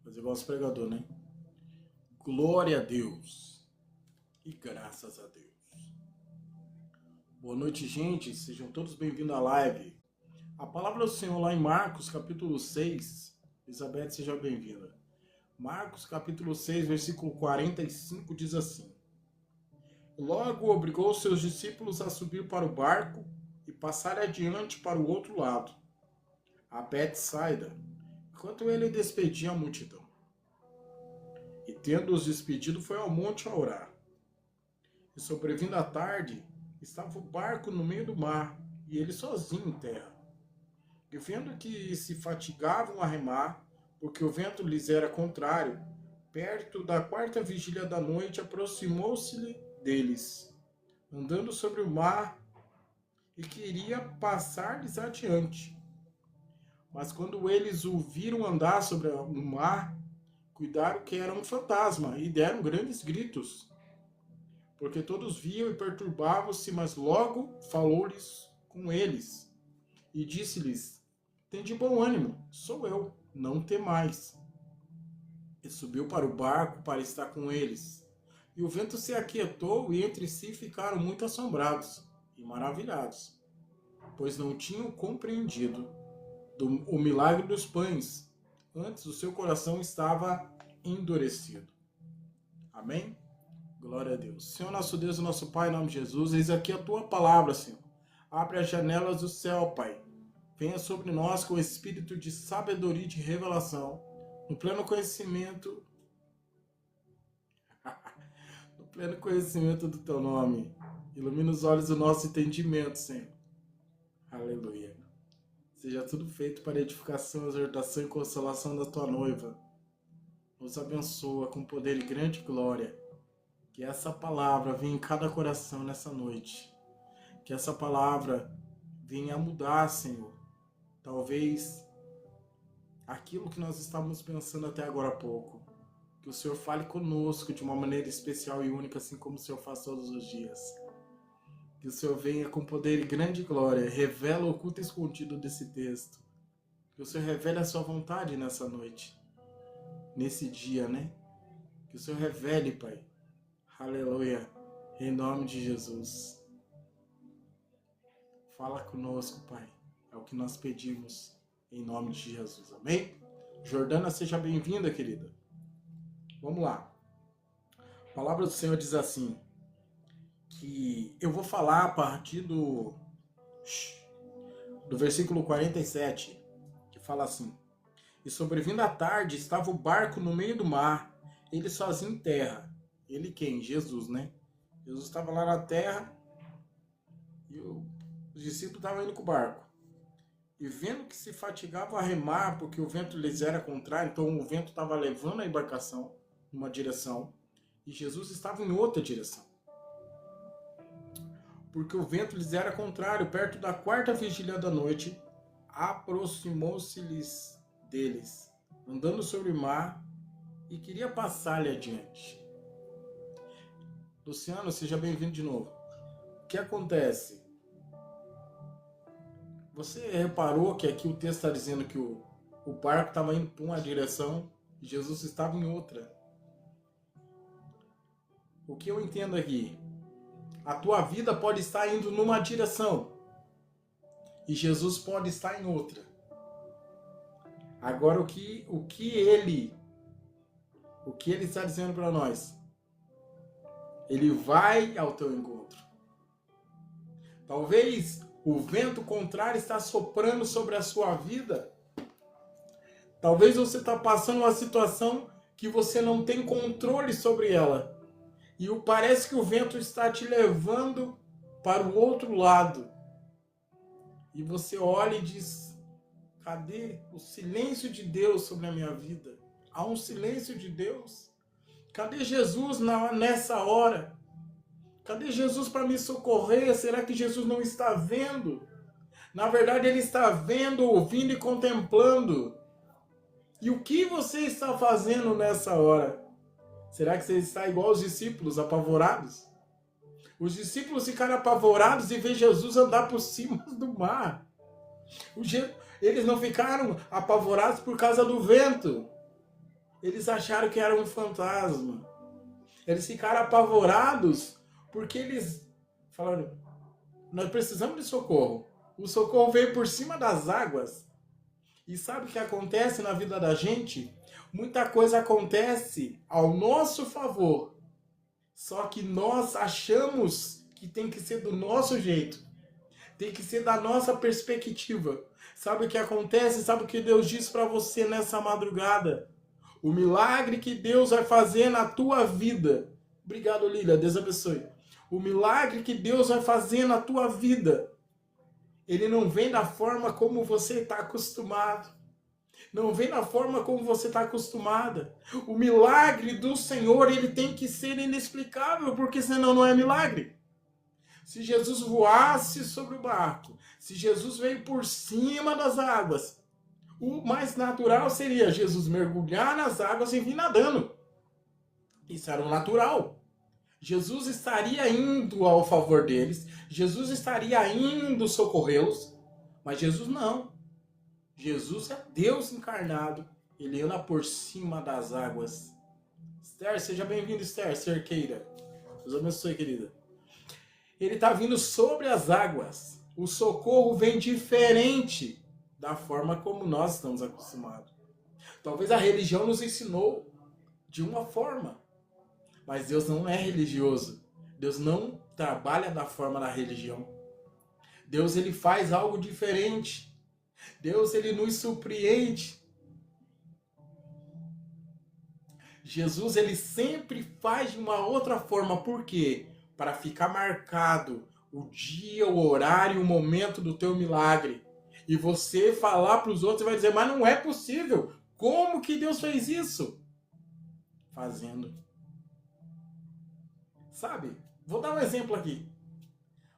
Mas igual os pregadores, né? Glória a Deus e graças a Deus. Boa noite, gente. Sejam todos bem-vindos à live. A palavra do Senhor lá em Marcos, capítulo 6. Elizabeth, seja bem-vinda. Marcos, capítulo 6, versículo 45, diz assim: Logo obrigou seus discípulos a subir para o barco e passar adiante para o outro lado, a Betsaida, enquanto ele despedia a multidão. E tendo-os despedido, foi ao monte a orar. E sobrevindo a tarde, estava o barco no meio do mar, e ele sozinho em terra. E vendo que se fatigavam a remar, porque o vento lhes era contrário, perto da quarta vigília da noite, aproximou-se deles, andando sobre o mar, e queria passar-lhes adiante. Mas quando eles o viram andar sobre o mar, cuidaram que era um fantasma, e deram grandes gritos, porque todos viam e perturbavam-se, mas logo falou-lhes com eles, e disse-lhes: Tende bom ânimo, sou eu, não temais. E subiu para o barco para estar com eles. E o vento se aquietou, e entre si ficaram muito assombrados e maravilhados, pois não tinham compreendido o milagre dos pães, antes o seu coração estava endurecido. Amém? Glória a Deus. Senhor nosso Deus e nosso Pai, em nome de Jesus, eis aqui a tua palavra, Senhor. Abre as janelas do céu, Pai. Venha sobre nós com o espírito de sabedoria e de revelação, no pleno conhecimento, do teu nome. Ilumina os olhos do nosso entendimento, Senhor. Aleluia. Seja tudo feito para edificação, exortação e consolação da tua noiva. Nos abençoa com poder e grande glória. Que essa palavra venha em cada coração nessa noite. Que essa palavra venha a mudar, Senhor. Talvez aquilo que nós estávamos pensando até agora há pouco. Que o Senhor fale conosco de uma maneira especial e única, assim como o Senhor faz todos os dias. Que o Senhor venha com poder e grande glória, revela o oculto escondido desse texto. Que o Senhor revele a sua vontade nessa noite, nesse dia, né? Que o Senhor revele, Pai. Aleluia. Em nome de Jesus. Fala conosco, Pai. É o que nós pedimos em nome de Jesus. Amém? Jordana, seja bem-vinda, querida. Vamos lá. A palavra do Senhor diz assim, que eu vou falar a partir do versículo 47, que fala assim: E sobrevindo a tarde, estava o barco no meio do mar, ele sozinho em terra. Ele quem? Jesus, né? Jesus estava lá na terra e os discípulos estavam indo com o barco. E vendo que se fatigavam a remar, porque o vento lhes era contrário, então o vento estava levando a embarcação numa direção e Jesus estava em outra direção. Porque o vento lhes era contrário, perto da quarta vigília da noite, aproximou-se-lhes deles, andando sobre o mar, e queria passar-lhe adiante. Luciano, seja bem-vindo de novo. O que acontece? Você reparou que aqui o texto está dizendo que o barco estava indo para uma direção e Jesus estava em outra. O que eu entendo aqui? A tua vida pode estar indo numa direção e Jesus pode estar em outra. Agora, o que ele está dizendo para nós? Ele vai ao teu encontro. Talvez o vento contrário está soprando sobre a sua vida. Talvez você está passando uma situação que você não tem controle sobre ela. E parece que o vento está te levando para o outro lado. E você olha e diz: cadê o silêncio de Deus sobre a minha vida? Há um silêncio de Deus? Cadê Jesus nessa hora? Cadê Jesus para me socorrer? Será que Jesus não está vendo? Na verdade, ele está vendo, ouvindo e contemplando. E o que você está fazendo nessa hora? Será que você está igual aos discípulos, apavorados? Os discípulos ficaram apavorados e vê Jesus andar por cima do mar. Eles não ficaram apavorados por causa do vento. Eles acharam que era um fantasma. Eles ficaram apavorados porque eles falaram: nós precisamos de socorro. O socorro veio por cima das águas. E sabe o que acontece na vida da gente? Muita coisa acontece ao nosso favor. Só que nós achamos que tem que ser do nosso jeito. Tem que ser da nossa perspectiva. Sabe o que acontece? Sabe o que Deus diz para você nessa madrugada? O milagre que Deus vai fazer na tua vida. Obrigado, Lília. Deus abençoe. O milagre que Deus vai fazer na tua vida, ele não vem da forma como você está acostumado. Não vem da forma como você está acostumada. O milagre do Senhor, ele tem que ser inexplicável, porque senão não é milagre. Se Jesus voasse sobre o barco, se Jesus veio por cima das águas, o mais natural seria Jesus mergulhar nas águas e vir nadando. Isso era o natural. Jesus estaria indo ao favor deles, Jesus estaria indo socorrê-los, mas Jesus não. Jesus é Deus encarnado, ele anda por cima das águas. Esther, seja bem-vindo, Esther, Cerqueira. Deus abençoe, querida. Ele está vindo sobre as águas. O socorro vem diferente da forma como nós estamos acostumados. Talvez a religião nos ensinou de uma forma, mas Deus não é religioso. Deus não trabalha da forma da religião. Deus, ele faz algo diferente. Deus, ele nos surpreende. Jesus, ele sempre faz de uma outra forma. Por quê? Para ficar marcado o dia, o horário, o momento do teu milagre. E você falar para os outros e vai dizer: mas não é possível. Como que Deus fez isso? Fazendo. Sabe? Vou dar um exemplo aqui.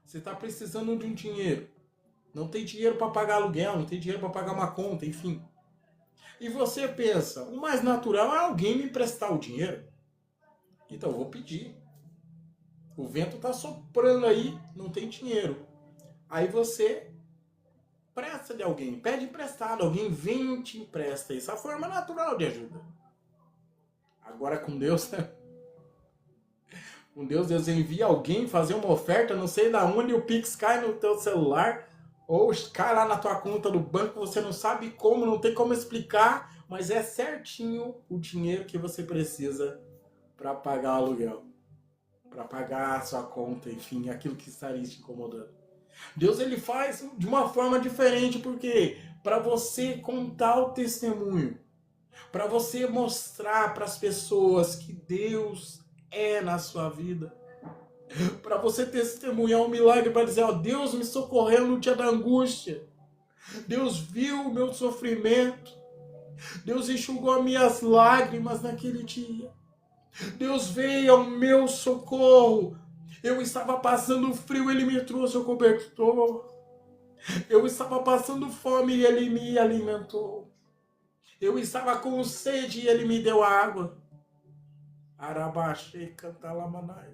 Você está precisando de um dinheiro. Não tem dinheiro para pagar aluguel, não tem dinheiro para pagar uma conta, enfim. E você pensa: o mais natural é alguém me emprestar o dinheiro. Então eu vou pedir. O vento está soprando aí, não tem dinheiro. Aí você presta de alguém, pede emprestado, alguém vem e te empresta. Isso é a forma natural de ajuda. Agora com Deus, né? Com Deus, Deus envia alguém fazer uma oferta, não sei da onde o Pix cai no teu celular, ou cai lá na tua conta do banco, você não sabe como, não tem como explicar, mas é certinho o dinheiro que você precisa para pagar o aluguel, para pagar a sua conta, enfim, aquilo que estaria te incomodando. Deus, ele faz de uma forma diferente, porque para você contar o testemunho, para você mostrar para as pessoas que Deus é na sua vida, para você testemunhar um milagre, para dizer: ó, Deus me socorreu no dia da angústia, Deus viu o meu sofrimento, Deus enxugou as minhas lágrimas naquele dia, Deus veio ao meu socorro. Eu estava passando frio, ele me trouxe o cobertor. Eu estava passando fome e ele me alimentou. Eu estava com sede e ele me deu água. Arabaxê, cantalamanai.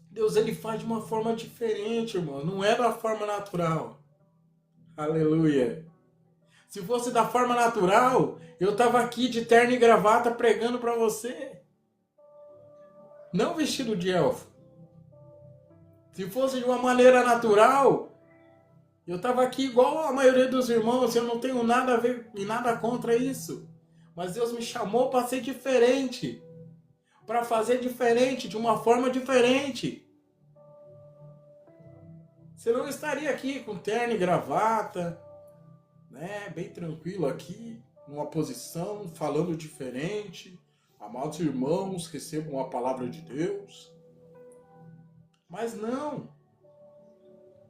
Deus, ele faz de uma forma diferente, irmão. Não é da forma natural. Aleluia. Se fosse da forma natural, eu estava aqui de terno e gravata pregando para você. Não vestido de elfo. Se fosse de uma maneira natural, eu estava aqui igual a maioria dos irmãos. Eu não tenho nada a ver e nada contra isso. Mas Deus me chamou para ser diferente. Para fazer diferente, de uma forma diferente. Você não estaria aqui com terno e gravata, né, bem tranquilo aqui, numa posição, falando diferente. Amados irmãos, recebam a palavra de Deus. Mas não.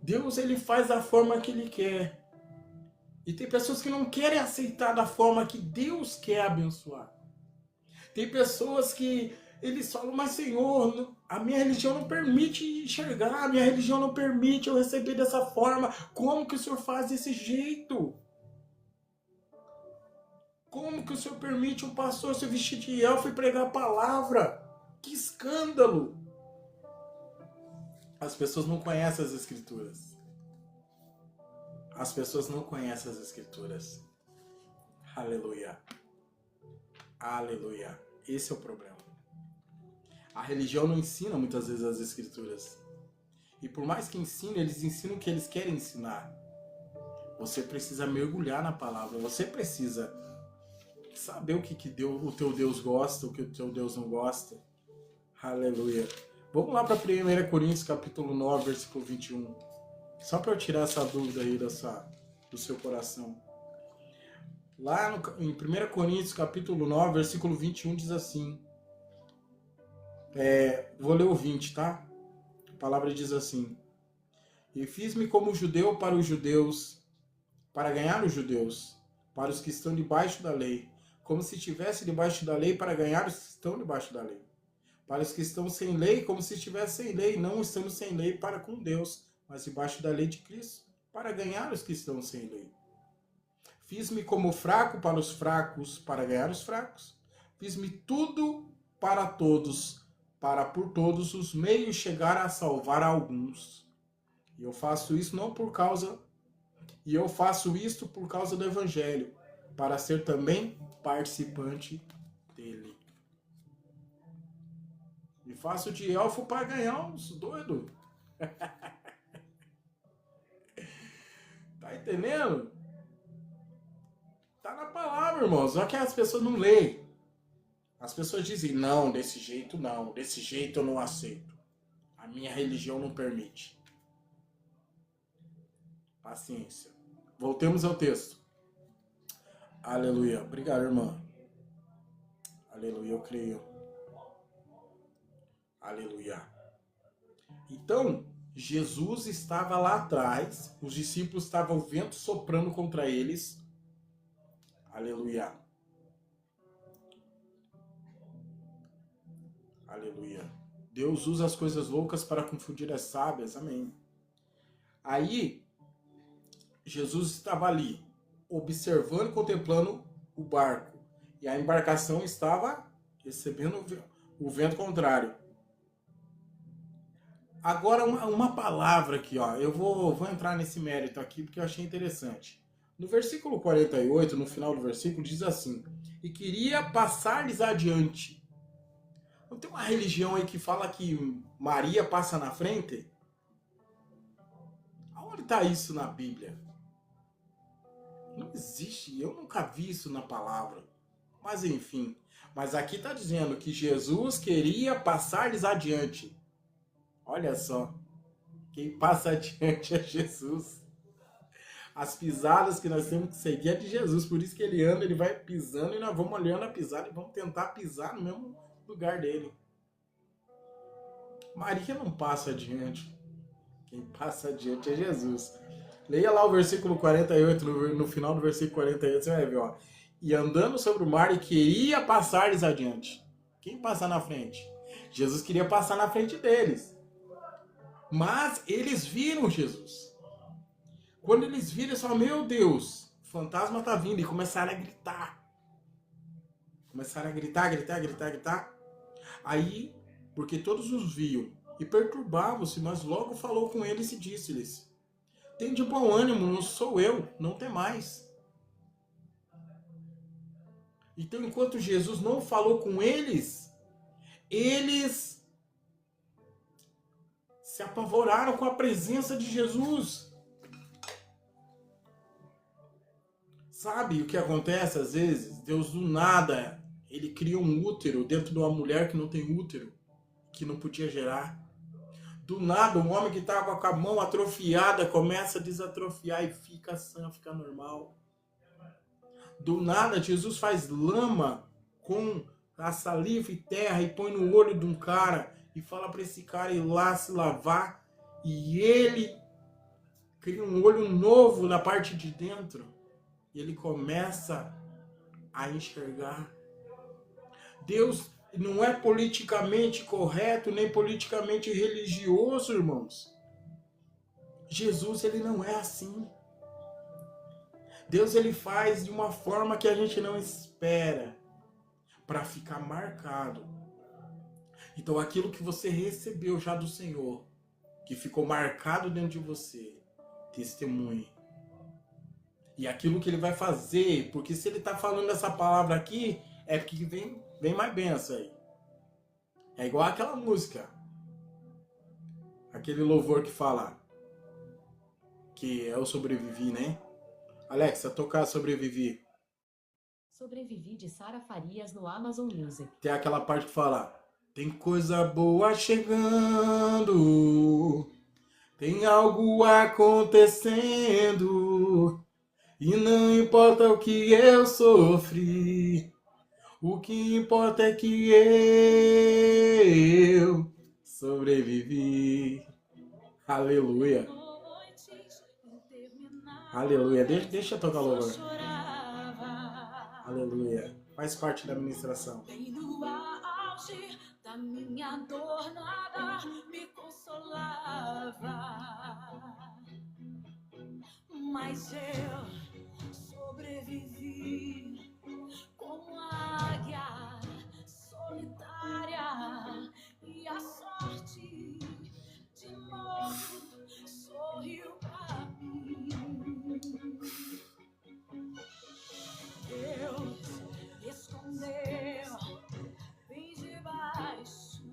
Deus, ele faz da forma que ele quer. E tem pessoas que não querem aceitar da forma que Deus quer abençoar. Tem pessoas que eles falam: mas Senhor, a minha religião não permite enxergar, a minha religião não permite eu receber dessa forma. Como que o Senhor faz desse jeito? Como que o Senhor permite um pastor se vestir de elfo e pregar a palavra? Que escândalo! As pessoas não conhecem as Escrituras. As pessoas não conhecem as Escrituras. Aleluia. Aleluia. Esse é o problema. A religião não ensina muitas vezes as escrituras. E por mais que ensine, eles ensinam o que eles querem ensinar. Você precisa mergulhar na palavra. Você precisa saber o que o teu Deus gosta, o que o teu Deus não gosta. Aleluia. Vamos lá para 1 Coríntios capítulo 9, versículo 21. Só para eu tirar essa dúvida aí do seu coração. Lá em 1 Coríntios capítulo 9, versículo 21 diz assim. Vou ler o 20, tá? A palavra diz assim. E fiz-me como judeu para os judeus, para ganhar os judeus, para os que estão debaixo da lei, como se estivesse debaixo da lei para ganhar os que estão debaixo da lei. Para os que estão sem lei, como se estivesse sem lei, não estando sem lei para com Deus, mas debaixo da lei de Cristo, para ganhar os que estão sem lei. Fiz-me como fraco para os fracos, para ganhar os fracos. Fiz-me tudo para todos, para por todos os meios chegar a salvar alguns. E eu faço isso por causa do Evangelho, para ser também participante dele. E faço de elfo para ganhar uns doidos. Tá entendendo? Tá na palavra, irmão. Só que as pessoas não leem. As pessoas dizem, não, desse jeito não. Desse jeito eu não aceito. A minha religião não permite. Paciência. Voltemos ao texto. Aleluia. Obrigado, irmã. Aleluia, eu creio. Aleluia. Então, Jesus estava lá atrás, os discípulos estavam o vento soprando contra eles. Aleluia. Aleluia. Deus usa as coisas loucas para confundir as sábias. Amém. Aí, Jesus estava ali, observando e contemplando o barco. E a embarcação estava recebendo o vento contrário. Agora, uma palavra aqui, ó. Eu vou entrar nesse mérito aqui porque eu achei interessante. No versículo 48, no final do versículo, diz assim: e queria passar-lhes adiante. Não tem uma religião aí que fala que Maria passa na frente? Aonde está isso na Bíblia? Não existe, eu nunca vi isso na palavra. Mas enfim, mas aqui está dizendo que Jesus queria passar-lhes adiante. Olha só, quem passa adiante é Jesus. As pisadas que nós temos que seguir é de Jesus, por isso que ele anda, ele vai pisando e nós vamos olhando a pisada e vamos tentar pisar no mesmo lugar dele. Maria não passa adiante. Quem passa adiante é Jesus. Leia lá o versículo 48, no final do versículo 48, você vai ver, ó. E andando sobre o mar e queria passar-lhes adiante. Quem passa na frente? Jesus queria passar na frente deles. Mas eles viram Jesus. Quando eles viram, eles falaram, meu Deus, o fantasma está vindo. E começaram a gritar. Começaram a gritar. Aí, porque todos os viam e perturbavam-se, mas logo falou com eles e disse-lhes, tem de bom ânimo, não sou eu, não tem mais. Então, enquanto Jesus não falou com eles, eles se apavoraram com a presença de Jesus. Sabe o que acontece às vezes? Deus do nada, ele cria um útero dentro de uma mulher que não tem útero, que não podia gerar. Do nada, um homem que estava com a mão atrofiada começa a desatrofiar e fica sã, fica normal. Do nada, Jesus faz lama com a saliva e terra e põe no olho de um cara e fala para esse cara ir lá se lavar e ele cria um olho novo na parte de dentro e ele começa a enxergar. Deus não é politicamente correto nem politicamente religioso, irmãos. Jesus, ele não é assim. Deus, ele faz de uma forma que a gente não espera, para ficar marcado. Então, aquilo que você recebeu já do Senhor, que ficou marcado dentro de você, testemunhe. E aquilo que ele vai fazer, porque se ele está falando essa palavra aqui, é porque vem mais benção aí. É igual aquela música, aquele louvor que fala que eu sobrevivi, né? Alexa, tocar Sobrevivi. Sobrevivi de Sara Farias no Amazon Music. Tem aquela parte que fala: tem coisa boa chegando, tem algo acontecendo, e não importa o que eu sofri, o que importa é que eu sobrevivi. Aleluia. Aleluia. Deixa eu tocar louvor. Aleluia. Faz parte da ministração. Bem no auge da minha dor, nada me consolava. Mas eu sobrevivi como águia solitária, e a sorte de novo sorriu pra mim. Deus escondeu bem debaixo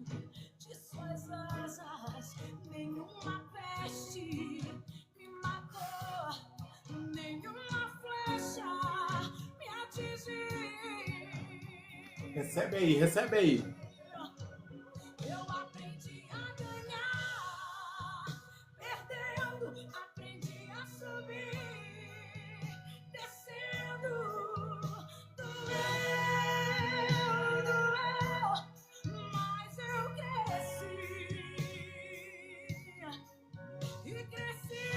de suas asas, nenhuma peste me matou, nenhuma flecha me atingiu. Recebe aí, recebe aí. Eu aprendi a ganhar, perdendo, aprendi a subir, descendo, doeu, mas eu cresci, e cresci,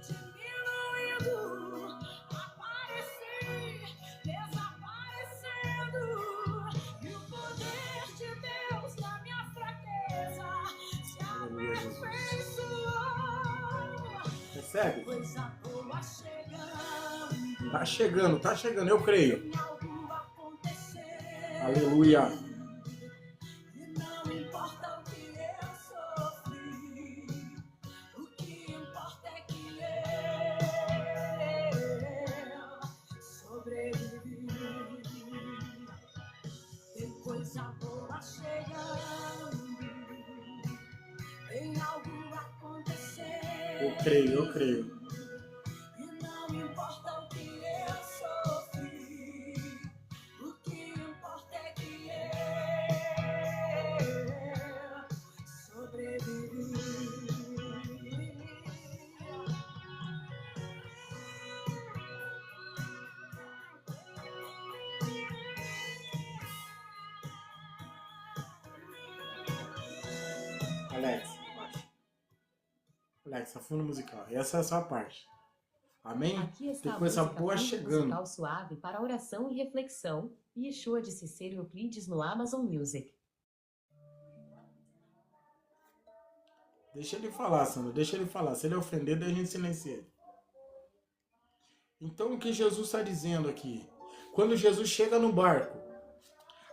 diminuindo, apareci, desaparecendo, e o poder de Deus na minha fraqueza se aperfeiçoou. Recebe? Coisa boa chegando, Tá chegando, eu creio. tem algo acontecendo. Aleluia. E não importa o que eu sofri, o que importa é que eu sobrevivi. Tem coisa boa chegando, tem algo acontecendo. Eu creio, eu creio. E não importa o que eu sofri, o que importa é que eu sobrevivi. Alexa, baixa. Alexa, fundo musical. Essa é a sua parte. Amém? Aqui está Tem a coisa música boa fundo chegando. musical suave para oração e reflexão, Yeshua de Cicero Euclides no Amazon Music. Deixa ele falar, Sandra. Deixa ele falar. Se ele ofender, daí a gente silencia ele. Então, o que Jesus está dizendo aqui? Quando Jesus chega no barco,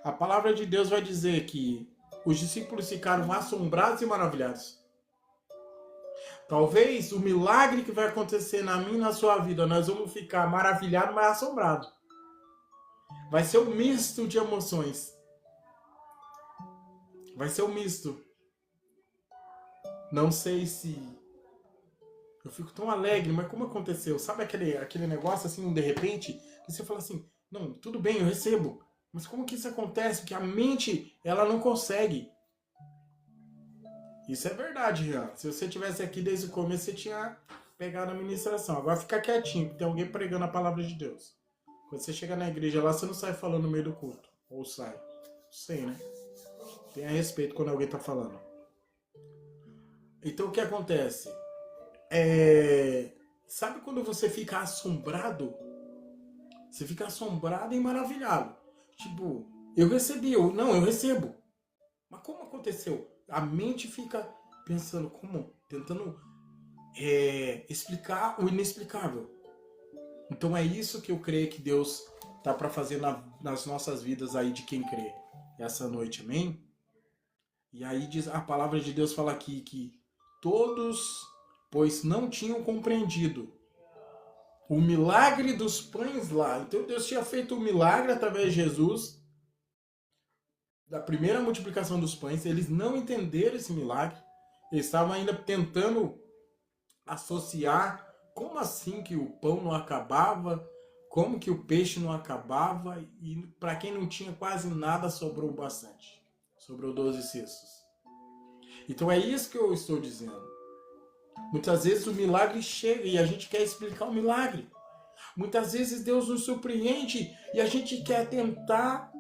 a palavra de Deus vai dizer que os discípulos ficaram assombrados e maravilhados. Talvez o milagre que vai acontecer na minha e na sua vida, nós vamos ficar maravilhados, mas assombrados. Vai ser um misto de emoções. Vai ser um misto. Não sei se... Eu fico tão alegre, mas como aconteceu? Sabe aquele negócio assim, de repente, que você fala assim, não, tudo bem, eu recebo. Mas como que isso acontece? Porque a mente, ela não consegue. Isso é verdade, Rian. Se você tivesse aqui desde o começo, você tinha pegado a ministração. Agora fica quietinho, porque tem alguém pregando a palavra de Deus. Quando você chega na igreja lá, você não sai falando no meio do culto. Ou sai. Não sei, né? Tenha respeito quando alguém tá falando. Então o que acontece? Sabe quando você fica assombrado? Você fica assombrado e maravilhado. Tipo, eu recebi, eu recebo. Mas como aconteceu? A mente fica pensando, como? Tentando explicar o inexplicável. Então é isso que eu creio que Deus tá para fazer nas nossas vidas aí de quem crê. Essa noite, amém? E aí diz, a palavra de Deus fala aqui que todos, pois não tinham compreendido. O milagre dos pães lá. Então Deus tinha feito um milagre através de Jesus, da primeira multiplicação dos pães. Eles não entenderam esse milagre. Eles estavam ainda tentando associar como assim que o pão não acabava, como que o peixe não acabava, e para quem não tinha quase nada, sobrou bastante. Sobrou 12 cestos. Então é isso que eu estou dizendo. Muitas vezes o milagre chega e a gente quer explicar o milagre. Muitas vezes Deus nos surpreende e a gente quer tentar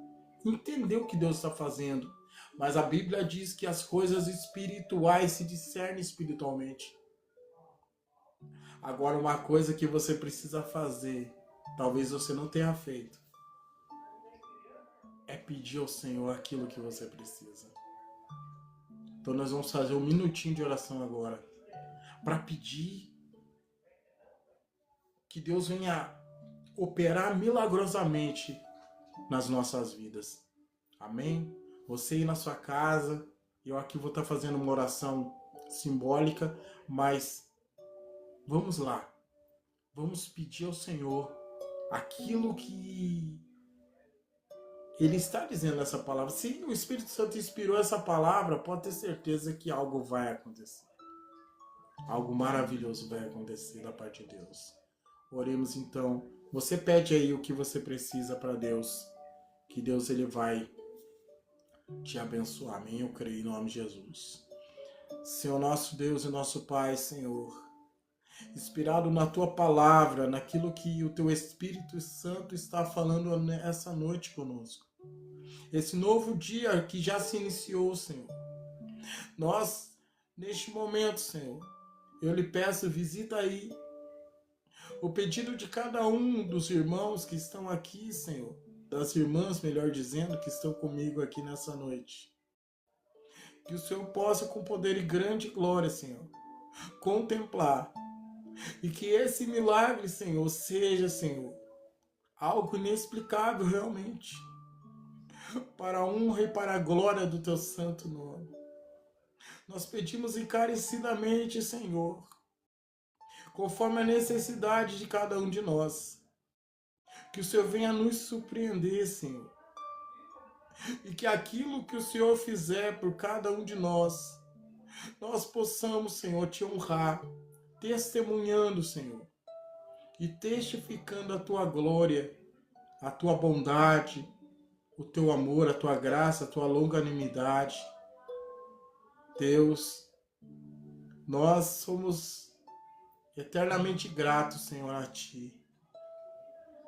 entender o que Deus está fazendo. Mas a Bíblia diz que as coisas espirituais se discernem espiritualmente. Agora, uma coisa que você precisa fazer, talvez você não tenha feito, é pedir ao Senhor aquilo que você precisa. Então nós vamos fazer um minutinho de oração agora, para pedir que Deus venha operar milagrosamente nas nossas vidas. Amém? Você aí na sua casa, eu aqui vou estar fazendo uma oração simbólica, mas vamos lá. Vamos pedir ao Senhor aquilo que Ele está dizendo nessa palavra. Se o Espírito Santo inspirou essa palavra, pode ter certeza que algo vai acontecer. Algo maravilhoso vai acontecer da parte de Deus. Oremos então. Você pede aí o que você precisa para Deus, que Deus ele vai te abençoar. Amém? Eu creio em nome de Jesus. Senhor nosso Deus e nosso Pai, Senhor, inspirado na Tua palavra, naquilo que o Teu Espírito Santo está falando essa noite conosco. Esse novo dia que já se iniciou, Senhor. Nós, neste momento, Senhor, eu lhe peço, visita aí o pedido de cada um dos irmãos que estão aqui, Senhor. Das irmãs, melhor dizendo, que estão comigo aqui nessa noite. Que o Senhor possa, com poder e grande glória, Senhor, contemplar. E que esse milagre, Senhor, seja, Senhor, algo inexplicável realmente. Para a honra e para a glória do Teu santo nome. Nós pedimos encarecidamente, Senhor, conforme a necessidade de cada um de nós. Que o Senhor venha nos surpreender, Senhor. E que aquilo que o Senhor fizer por cada um de nós possamos, Senhor, Te honrar, testemunhando, Senhor, e testificando a Tua glória, a Tua bondade, o Teu amor, a Tua graça, a Tua longanimidade. Deus, nós somos eternamente gratos, Senhor, a Ti.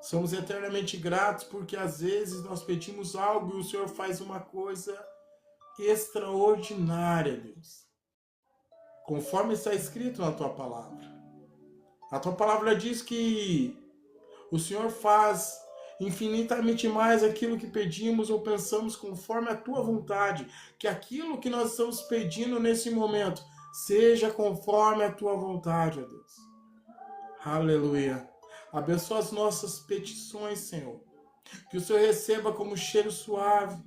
Somos eternamente gratos porque às vezes nós pedimos algo e o Senhor faz uma coisa extraordinária, Deus. Conforme está escrito na Tua palavra. A Tua palavra diz que o Senhor faz infinitamente mais aquilo que pedimos ou pensamos conforme a Tua vontade. Que aquilo que nós estamos pedindo nesse momento seja conforme a Tua vontade, ó Deus. Aleluia. Abençoa as nossas petições, Senhor. Que o Senhor receba como cheiro suave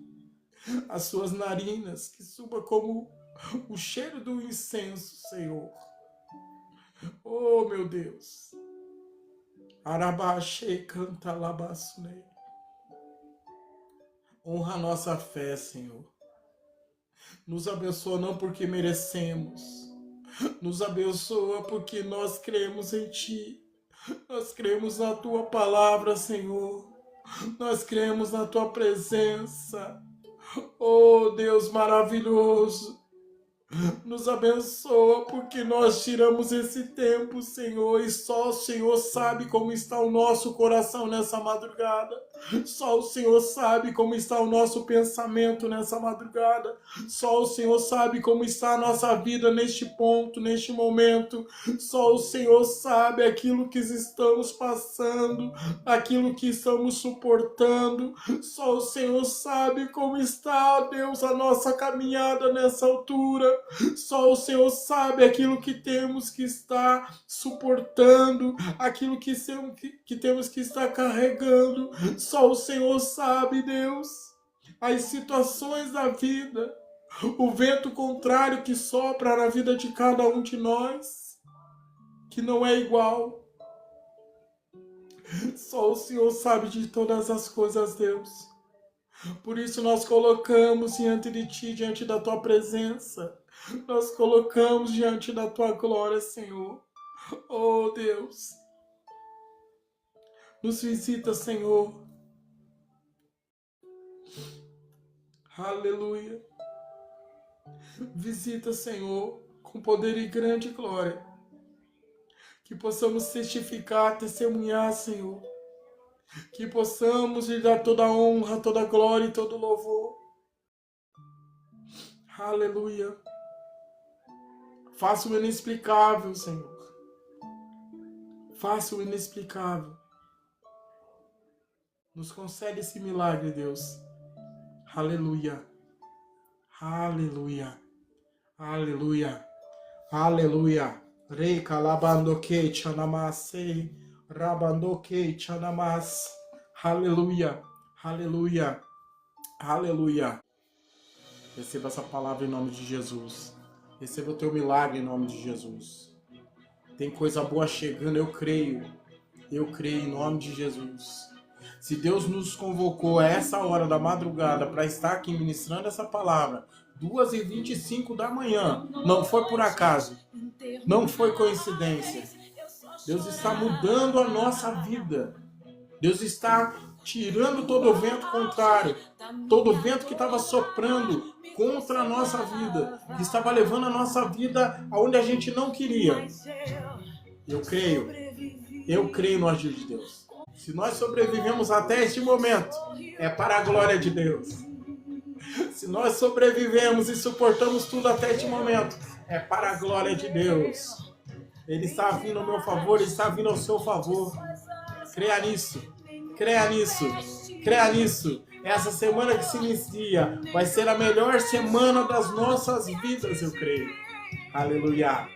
as suas narinas, que suba como o cheiro do incenso, Senhor. Oh, meu Deus. Arabaxei canta labassune. Honra a nossa fé, Senhor. Nos abençoa não porque merecemos. Nos abençoa porque nós cremos em Ti. Nós cremos na Tua palavra, Senhor. Nós cremos na Tua presença. Oh, Deus maravilhoso. Nos abençoa porque nós tiramos esse tempo, Senhor, e só o Senhor sabe como está o nosso coração nessa madrugada. Só o Senhor sabe como está o nosso pensamento nessa madrugada. Só o Senhor sabe como está a nossa vida neste ponto, neste momento. Só o Senhor sabe aquilo que estamos passando, aquilo que estamos suportando. Só o Senhor sabe como está, Deus, a nossa caminhada nessa altura. Só o Senhor sabe aquilo que temos que estar suportando, aquilo que temos que estar carregando. Só o Senhor sabe, Deus, as situações da vida, o vento contrário que sopra na vida de cada um de nós, que não é igual. Só o Senhor sabe de todas as coisas, Deus. Por isso nós colocamos diante de Ti, diante da Tua presença. Nós colocamos diante da Tua glória, Senhor. Oh, Deus. Nos visita, Senhor. Aleluia. Visita, Senhor, com poder e grande glória. Que possamos testificar, testemunhar, Senhor. Que possamos lhe dar toda a honra, toda a glória e todo o louvor. Aleluia. Faça o inexplicável, Senhor. Faça o inexplicável. Nos concede esse milagre, Deus. Aleluia. Aleluia. Aleluia. Aleluia. Rei calabandoque chanamase. Rabandoque chanamas. Aleluia. Aleluia. Aleluia. Receba essa palavra em nome de Jesus. Receba o teu milagre em nome de Jesus. Tem coisa boa chegando, eu creio. Eu creio em nome de Jesus. Se Deus nos convocou a essa hora da madrugada para estar aqui ministrando essa palavra, 2h25 da manhã, não foi por acaso, não foi coincidência. Deus está mudando a nossa vida. Deus está tirando todo o vento contrário, todo o vento que estava soprando contra a nossa vida, que estava levando a nossa vida aonde a gente não queria. Eu creio no agir de Deus. Se nós sobrevivemos até este momento, é para a glória de Deus. Se nós sobrevivemos e suportamos tudo até este momento, é para a glória de Deus. Ele está vindo ao meu favor, Ele está vindo ao seu favor. Creia nisso, creia nisso, creia nisso. Essa semana que se inicia vai ser a melhor semana das nossas vidas, eu creio. Aleluia.